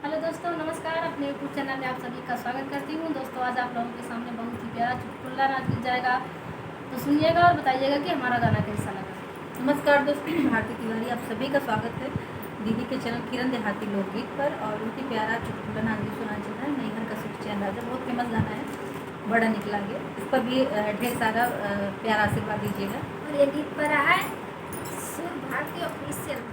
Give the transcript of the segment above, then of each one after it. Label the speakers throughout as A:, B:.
A: Hello दोस्तों, नमस्कार। अपने यूट्यूब चैनल में आप सभी का स्वागत करती हूँ। दोस्तों, आज आप लोगों के सामने बहुत ही प्यारा चुटकुला नाच जाएगा, तो सुनिएगा और बताइएगा कि हमारा गाना कैसा लगा।
B: नमस्कार दोस्तों, मैं भारती तिवारी आप सभी का स्वागत है दीदी के चैनल किरण देहाती लोकगीत पर। और बहुत ही प्यारा चुटकुला नाच सुना चल रहा है। नैहर का सुख चैन राजा बहुत फेमस गाना है, बड़ा निकला गया। इस पर भी ढेर सारा प्यारा आशीर्वाद दीजिएगा।
C: और ये गीत पर है सुर भारती ऑफिशियल।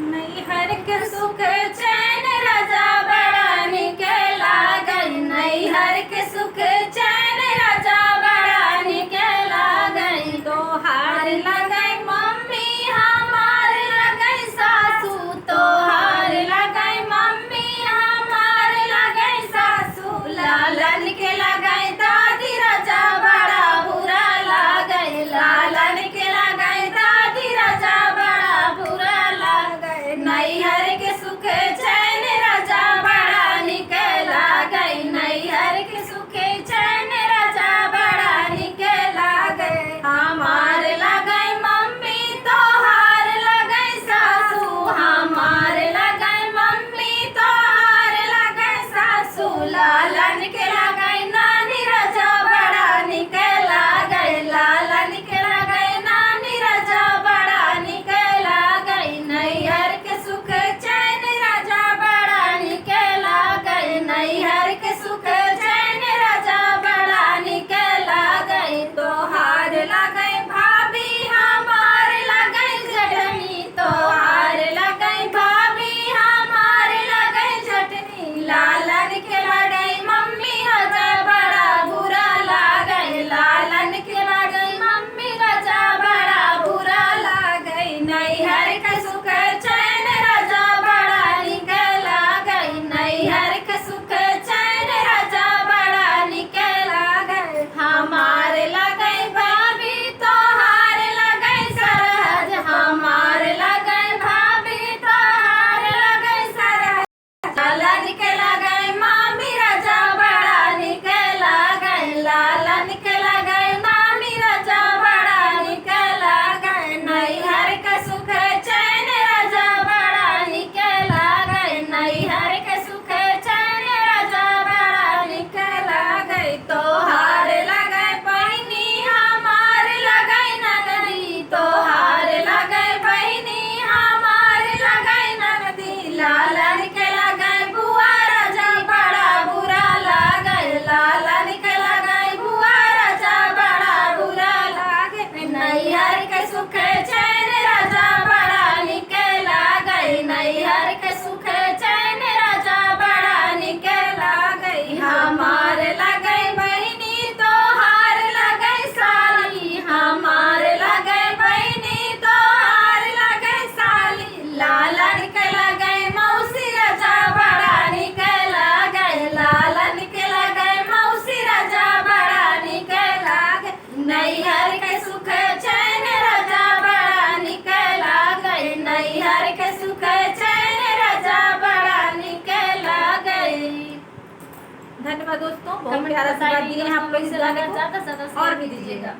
B: नैहर के सुख चैन राजा बड़ा निकला गई, नैहर के सुख चैन राजा बड़ा निकला गई। तो हार लगई मम्मी हमार लगई सासू, तो हार लगई मम्मी हमार लगई सासू। लालन के लगई दादी राजा बड़ा बुरा लगई, लालन के लगई दादी राजा बड़ा बुरा लगई। नैहर के सुख चैन राजा बड़ा निकला गई, नैहर के सुख चैन राजा बड़ा निकला गई। हमार लगई मम्मी तो हार लगई सासू, हमार लगई मम्मी तो हार लगई सासू। लालन के लगई नानी राजा बड़ा निकला गई, लालन के लगई नानी राजा बड़ा निकला गई। नैहर के सुख चैन राजा बड़ा निकला गई, नैहर के सुख चैन राजा बड़ा निकला गई। तो हार लगई भाभी हमार लगई चटनी, तो हार लगई भाभी हमार लगई चटनी। लालन के लगई मम्मी राजा बड़ा बुरा लगई, लालन के लगई मम्मी राजा बड़ा बुरा लगई। नैहर के सुख चैन राजा बड़ा निकला गई, नैहर के सुख चैन राजा बड़ा निकला गई। हमार लगई भाभी तो हार लगई सरहज, हमार लगई भाभी तो हार लगई सरहज। लालन के लगई मामी राजा बड़ा निकला गई, लालन के लगई मामी राजा बड़ा निकला गई। नैहर के सुख चैन राजा बड़ा निकला गई, नैहर के सुख चैन राजा बड़ा निकला गई। तो हार लगई बहिनी हमार लगई नगदी, तो हार लगई बहिनी हमार लगई नगदी। लालन के लगई बुआ राजा बड़ा बुरा लगई, लालन के लगई बुआ राजा बड़ा बुरा लगई। नैहर के सुख चैन राजा बड़ा निकला गई, नैहर के सुख चैन राजा बड़ा निकला गई। हमार लगई बहिनी तो हार लगई साली, हमार लगई बहिनी तो हार लगई साली। लालन के लगई मौसी राजा बड़ा निकला गई, लालन के लगई मौसी राजा बड़ा निकला गई। नैहर के सुख चैन राजा बड़ा निकला गई, नैहर के सुख चैन राजा बड़ा निकला गई। धन्यवाद दोस्तों, बहुत
A: कमेंट
B: प्यारा
A: बताइए
B: आशीर्वाद दिए आप लोग इस
A: कैसे
B: गाने
A: लगा,
B: को
A: ज़्यादा से ज़्यादा
B: और
A: शेयर
B: भी
A: कीजिएगा।
B: दीजिएगा।